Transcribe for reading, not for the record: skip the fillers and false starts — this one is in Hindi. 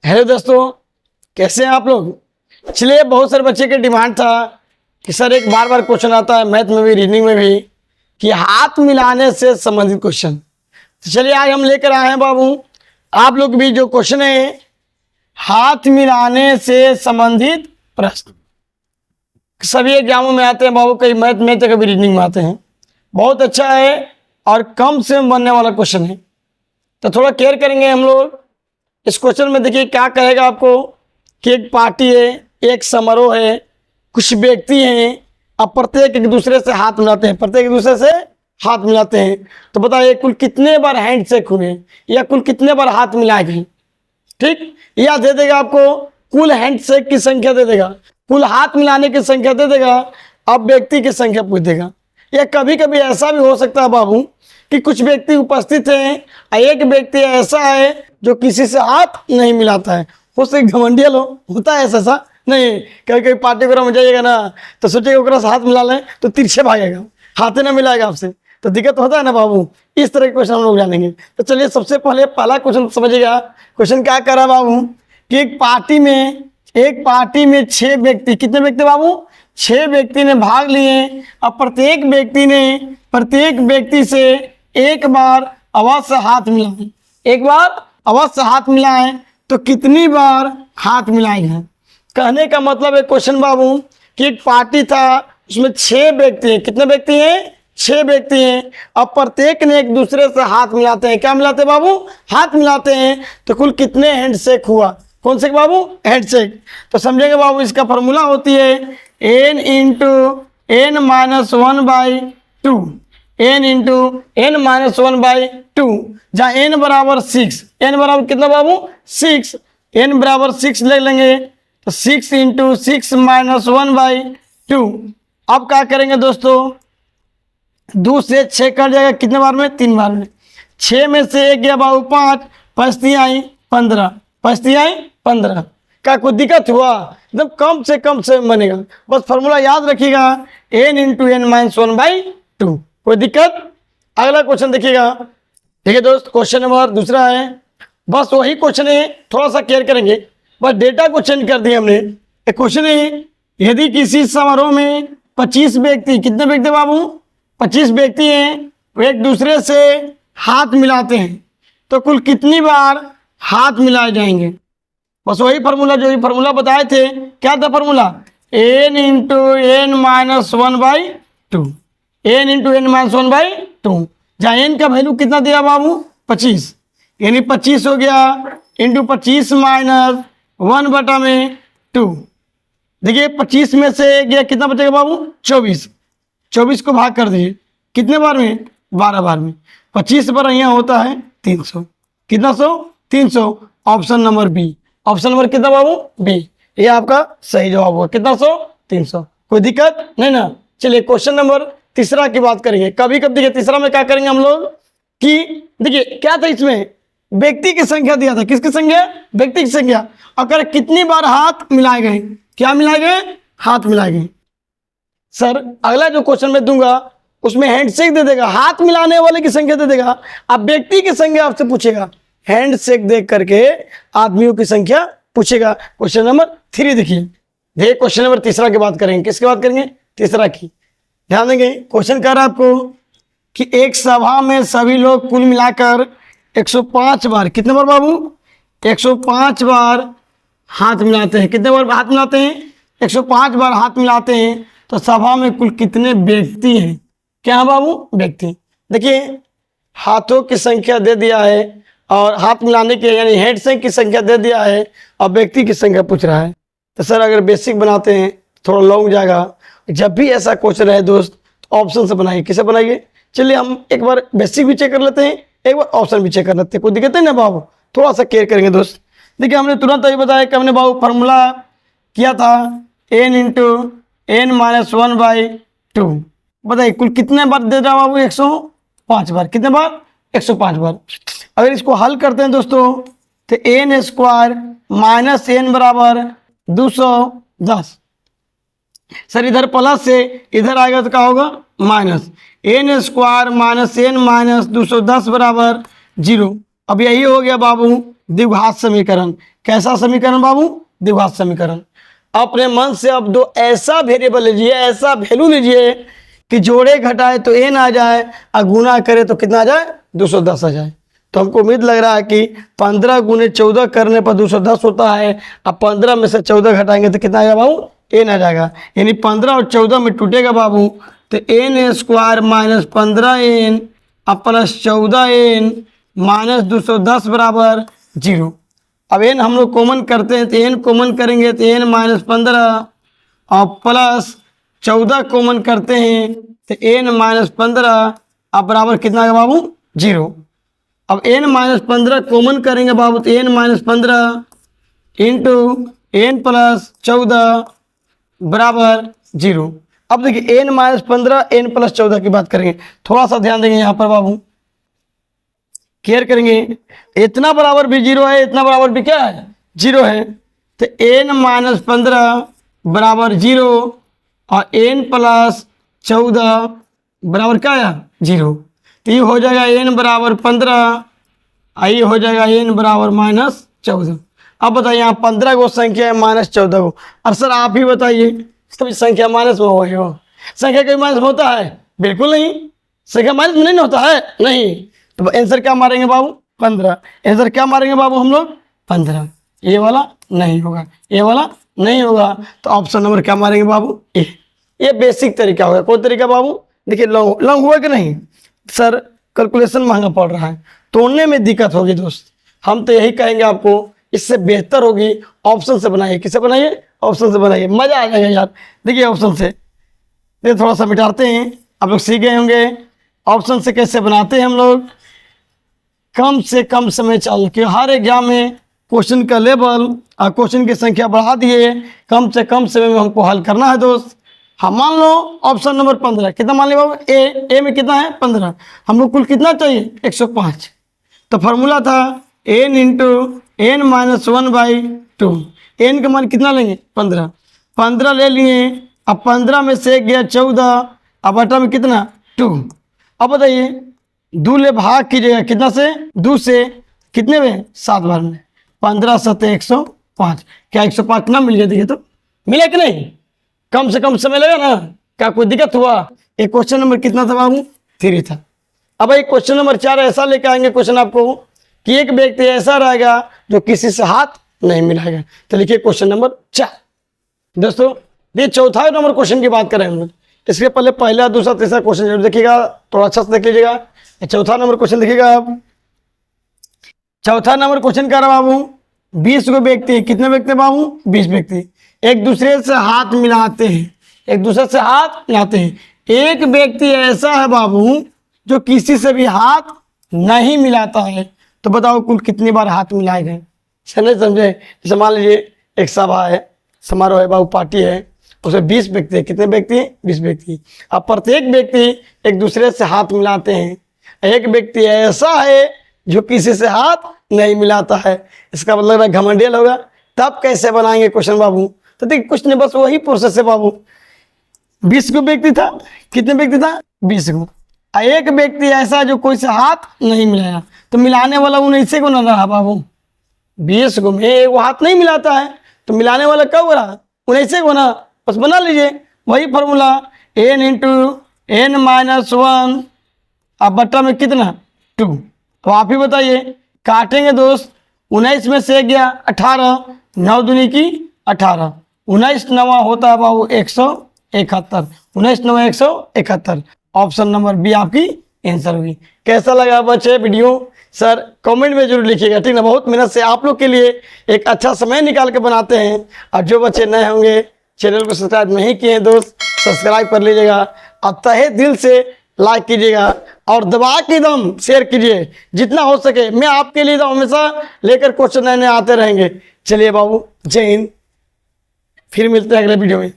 हेलो दोस्तों, कैसे हैं आप लोग। चलिए, बहुत सारे बच्चे की डिमांड था कि सर एक बार बार क्वेश्चन आता है मैथ में भी रीजनिंग में भी कि हाथ मिलाने से संबंधित क्वेश्चन। तो चलिए आज हम लेकर आए हैं बाबू आप लोग भी जो क्वेश्चन है हाथ मिलाने से संबंधित प्रश्न। सभी एग्जामों में आते हैं बाबू, कई मैथ में तो कभी रीजनिंग में आते हैं। बहुत अच्छा है और कम से बनने वाला क्वेश्चन है, तो थोड़ा केयर करेंगे हम लोग इस क्वेश्चन में। देखिए क्या कहेगा आपको कि एक पार्टी है, एक समारोह है, कुछ व्यक्ति हैं, अब प्रत्येक एक दूसरे से हाथ मिलाते हैं, प्रत्येक एक दूसरे से हाथ मिलाते हैं। तो बताइए कुल कितने बार हैंड शेक हुए या कुल कितने बार हाथ मिलाए गए। ठीक, या दे देगा आपको कुल हैंड शेक की संख्या दे देगा, कुल हाथ मिलाने की संख्या दे देगा, अब व्यक्ति की संख्या पूछ देगा। या कभी कभी ऐसा भी हो सकता है बाबू कि कुछ व्यक्ति उपस्थित हैं और एक व्यक्ति ऐसा है जो किसी से हाथ नहीं मिलाता है। हो सकता घमंडिया लोग होता है ऐसा नहीं, कभी कभी पार्टी वगैरह में जाइएगा ना तो सोचिएगा ओकरा से हाथ मिला लें तो तिरछे भागेगा, हाथे ना मिलाएगा आपसे, तो दिक्कत होता है ना बाबू। इस तरह के क्वेश्चन हम लोग जानेंगे। तो चलिए सबसे पहले पहला क्वेश्चन समझिएगा। क्वेश्चन क्या कर रहा बाबू कि एक पार्टी में 6 व्यक्ति, कितने व्यक्ति बाबू 6 व्यक्ति ने भाग लिए और प्रत्येक व्यक्ति से एक बार अवश्य हाथ मिलाएं। एक बार अवश्य हाथ मिलाएं तो कितनी बार हाथ मिलाएंगे। कहने का मतलब है क्वेश्चन बाबू कि एक पार्टी था, उसमें 6 व्यक्ति हैं। कितने व्यक्ति हैं? 6 व्यक्ति हैं। अब प्रत्येक ने एक दूसरे से हाथ मिलाते हैं। क्या मिलाते हैं बाबू? हाथ मिलाते हैं। तो कुल कितने हैंडशेक हुआ? कौन से बाबू? हैंडशेक। तो समझेंगे बाबू, इसका फॉर्मूला होती है n into n minus 1/2, n into n minus 1/2, जहाँ n बराबर 6, n बराबर कितना बाबू? 6, n बराबर 6 ले लेंगे तो 6 इंटू 6 माइनस 1/2। अब क्या करेंगे दोस्तों, 2 से 6 कट जाएगा, कितने बार में? 3 बार में। 6 में से 1 गया बाबू 5, 5 आई 15, 5 आई 15। क्या कोई दिक्कत हुआ? एकदम कम से कम से बनेगा। बस फॉर्मूला याद रखिएगा n इंटू n माइनस 1/2। कोई दिक्कत? अगला क्वेश्चन देखिएगा। देखिए दोस्त, क्वेश्चन नंबर दूसरा है, बस वही क्वेश्चन है, थोड़ा सा केयर करेंगे, बस डेटा को चेंज कर दिया हमने। एक क्वेश्चन है, यदि किसी समारोह में 25 व्यक्ति, कितने व्यक्ति बाबू? 25 व्यक्ति हैं, वो एक दूसरे से हाथ मिलाते हैं तो कुल कितनी बार हाथ मिलाए जाएंगे। बस वही फार्मूला, जो फार्मूला बताए थे, क्या था formula? n into n minus 1/2, n into n minus 1/2, जहाँ n का वैल्यू कितना दिया बाबू? 25, यानी 25 हो गया इंटू 25 माइनस 1/2। देखिए 25 में से गया कितना बचेगा बाबू? 24, 24 को भाग कर दीजिए, कितने बार में? 12 बार में। 25 बार यहाँ होता है 300, कितना 100? 300। Option number B, option number कितना बाबू? बी, ये आपका सही जवाब होगा। कितना 100? 300। कोई दिक्कत नहीं ना। चलिए क्वेश्चन नंबर तीसरा की बात करेंगे। कभी कभी देखिए तीसरा में क्या करेंगे हम लोग कि देखिए क्या था, इसमें व्यक्ति की संख्या दिया था। किसकी संख्या? व्यक्ति की संख्या। अगर कितनी बार हाथ मिलाए गए, क्या मिलाए गए? हाथ मिलाए गए। सर अगला जो क्वेश्चन मैं दूंगा उसमें हैंडशेक दे देगा, हाथ मिलाने वाले की संख्या दे देगा, अब व्यक्ति की संख्या आपसे पूछेगा। हैंडशेक देख करके आदमियों की संख्या पूछेगा। क्वेश्चन नंबर 3 देखिए, क्वेश्चन नंबर तीसरा की बात करेंगे। किसकी बात करेंगे? तीसरा की। ध्यान देंगे, क्वेश्चन कह रहा है आपको कि एक सभा में सभी लोग कुल मिलाकर 105 बार, कितने बार बाबू? 105 बार हाथ मिलाते हैं। कितने बार हाथ मिलाते हैं? 105 बार हाथ मिलाते हैं। तो सभा में कुल कितने व्यक्ति हैं? क्या बाबू? व्यक्ति। देखिए हाथों की संख्या दे दिया है और हाथ मिलाने के यानी हैंडशेक की संख्या दे दिया है और व्यक्ति की संख्या पूछ रहा है। तो सर अगर बेसिक बनाते हैं थोड़ा लॉन्ग जाएगा। जब भी ऐसा क्वेश्चन रहे दोस्त तो ऑप्शन से बनाइए। किसे बनाइए? चलिए हम एक बार बेसिक भी चेक कर लेते हैं, एक बार ऑप्शन भी चेक कर लेते हैं। कोई दिक्कत नहीं ना बाबू, थोड़ा सा केयर करेंगे दोस्त। देखिए हमने तुरंत अभी बताया कि हमने बाबू फार्मूला किया था n इंटू n माइनस 1/2। बताइए कुल कितने बार दे रहा बाबू? 105 बार। कितने बार? 105 बार। अगर इसको हल करते हैं दोस्तों तो n स्क्वायर माइनस n बराबर 210। सर इधर प्लस से इधर आएगा तो क्या होगा? Minus. n square minus n minus 210 बराबर 0। अब यही हो गया बाबू द्विघात समीकरण। कैसा समीकरण बाबू? द्विघात समीकरण। अपने मन से अब दो ऐसा वेरिएबल लीजिए, ऐसा वैल्यू लीजिए कि जोड़े घटाए तो n आ जाए और गुना करे तो कितना आ जाए? 210 आ जाए। तो हमको उम्मीद लग रहा है कि 15 गुने 14 करने पर 210 होता है। अब 15 में से 14 घटाएंगे तो कितना आएगा बाबू? n आ जाएगा। यानी 15 और 14 में टूटेगा बाबू, तो n स्क्वायर माइनस 15n अब प्लस 14n माइनस 210 बराबर 0। अब n हम लोग कॉमन करते हैं, तो n कॉमन करेंगे तो n माइनस 15 और प्लस 14 कॉमन करते हैं तो n माइनस 15 अब बराबर कितना आएगा बाबू? 0। अब n माइनस 15 कॉमन करेंगे बाबू तो n minus 15 into n plus 14 बराबर 0। अब देखिए n माइनस 15 n प्लस 14 की बात करेंगे, थोड़ा सा ध्यान देंगे यहाँ पर बाबू, केयर करेंगे। इतना बराबर भी 0 है, इतना बराबर भी क्या है? 0 है। तो n माइनस 15 बराबर 0 और n प्लस 14 बराबर क्या है? 0। तो ये हो जाएगा n बराबर 15, ये हो जाएगा n बराबर माइनस 14। अब बताइए यहाँ 15 को संख्या है माइनस 14 को। अब सर आप ही बताइए, सभी संख्या माइनस में हो, संख्या कभी माइनस में होता है? बिल्कुल नहीं, संख्या माइनस में नहीं होता है, नहीं। तो आंसर क्या मारेंगे बाबू? 15। आंसर क्या मारेंगे बाबू हम लोग? 15। ये वाला नहीं होगा, ये वाला नहीं होगा, तो ऑप्शन नंबर क्या मारेंगे बाबू? ए। ये बेसिक तरीका होगा। कौन तरीका बाबू? देखिए लॉन्ग हुआ कि नहीं? सर कैलकुलेशन महंगा पड़ रहा है, तोड़ने में दिक्कत होगी दोस्त। हम तो यही कहेंगे आपको, इससे बेहतर होगी ऑप्शन से बनाइए। किसे बनाइए? ऑप्शन से बनाइए, मजा आ जाएगा यार। देखिए ऑप्शन से, ये थोड़ा सा मिटाते हैं, आप लोग सीख गए होंगे ऑप्शन से कैसे बनाते हैं हम लोग। कम से कम समय चल के हर एग्जाम में क्वेश्चन का लेवल और क्वेश्चन की संख्या बढ़ा दिए, कम से कम समय में हमको हल करना है दोस्त। हम मान लो ऑप्शन नंबर 15, कितना मान लिया बाबू? ए में कितना है? 15। हम लोग कुल कितना चाहिए? 105। तो फार्मूला था n into n minus 1/2। n का मान कितना लेंगे? 15। 15 ले लिए, अब 15 में से गया 14, अब बटा में कितना? 2। अब बताइए 2 ले भाग कीजिएगा, कितना से? 2 से कितने में? 7 बार में। 15 7 105। क्या 105 ना मिल गया? देखिए तो मिला कि नहीं? कम से कम समय लगा ना? क्या कोई दिक्कत हुआ? एक क्वेश्चन नंबर कितना था बाबू? 3 था। अब एक क्वेश्चन नंबर 4 ऐसा लेकर आएंगे क्वेश्चन आपको कि एक व्यक्ति ऐसा रहेगा जो किसी से हाथ नहीं मिलाएगा। तो लिखिए क्वेश्चन नंबर 4। दोस्तों ये चौथा नंबर क्वेश्चन की बात करें हम लोग, इसके पहले पहला दूसरा तीसरा क्वेश्चन जरूर देखिएगा, थोड़ा अच्छा से देख लीजिएगा। चौथा नंबर क्वेश्चन देखिएगा आप। चौथा नंबर क्वेश्चन कह रहा बाबू, 20 को व्यक्ति, कितने व्यक्ति बाबू? 20 व्यक्ति एक दूसरे से हाथ मिलाते हैं, एक दूसरे से हाथ मिलाते हैं। एक व्यक्ति ऐसा है बाबू जो किसी से भी हाथ नहीं मिलाता है, तो बताओ कुल कितनी बार हाथ मिलाए गए? समझे? जैसे मान लीजिए एक सभा है, समारोह है बाबू, पार्टी है, उसमें 20 व्यक्ति है। कितने व्यक्ति? 20 व्यक्ति। अब प्रत्येक व्यक्ति एक दूसरे से हाथ मिलाते हैं। एक व्यक्ति ऐसा है जो किसी से हाथ नहीं मिलाता है, इसका मतलब घमंडियल होगा। तब कैसे बनाएंगे क्वेश्चन बाबू? तो देखिए कुछ नहीं, बस वही प्रोसेस है बाबू। 20 को व्यक्ति था, कितने व्यक्ति था? 20 को। एक व्यक्ति ऐसा जो कोई से हाथ नहीं मिलाया, तो मिलाने वाला 19 को न रहा बाबू। 20 को में वो हाथ नहीं मिलाता है, तो मिलाने वाला कब रहा? 19 को ना। बस बना लीजिए वही formula, n into n minus 1 अब बट्टा में कितना? 2। तो आप ही बताइए, काटेंगे दोस्त। 19 में से गया 18, 9 दूनी की 18, 19 नवा होता है बाबू 171, 19 नवा 171। ऑप्शन नंबर बी आपकी आंसर होगी। कैसा लगा बच्चे वीडियो? सर कमेंट में जरूर लिखिएगा, ठीक ना? बहुत मेहनत से आप लोग के लिए एक अच्छा समय निकाल के बनाते हैं। और जो बच्चे नए होंगे, चैनल को सब्सक्राइब नहीं किए हैं दोस्त, सब्सक्राइब कर लीजिएगा और तहे दिल से लाइक कीजिएगा और दबा के एकदम शेयर कीजिए जितना हो सके। मैं आपके लिए तो हमेशा लेकर क्वेश्चन नए नए आते रहेंगे। चलिए बाबू, जय हिंद, फिर मिलते हैं अगले वीडियो में।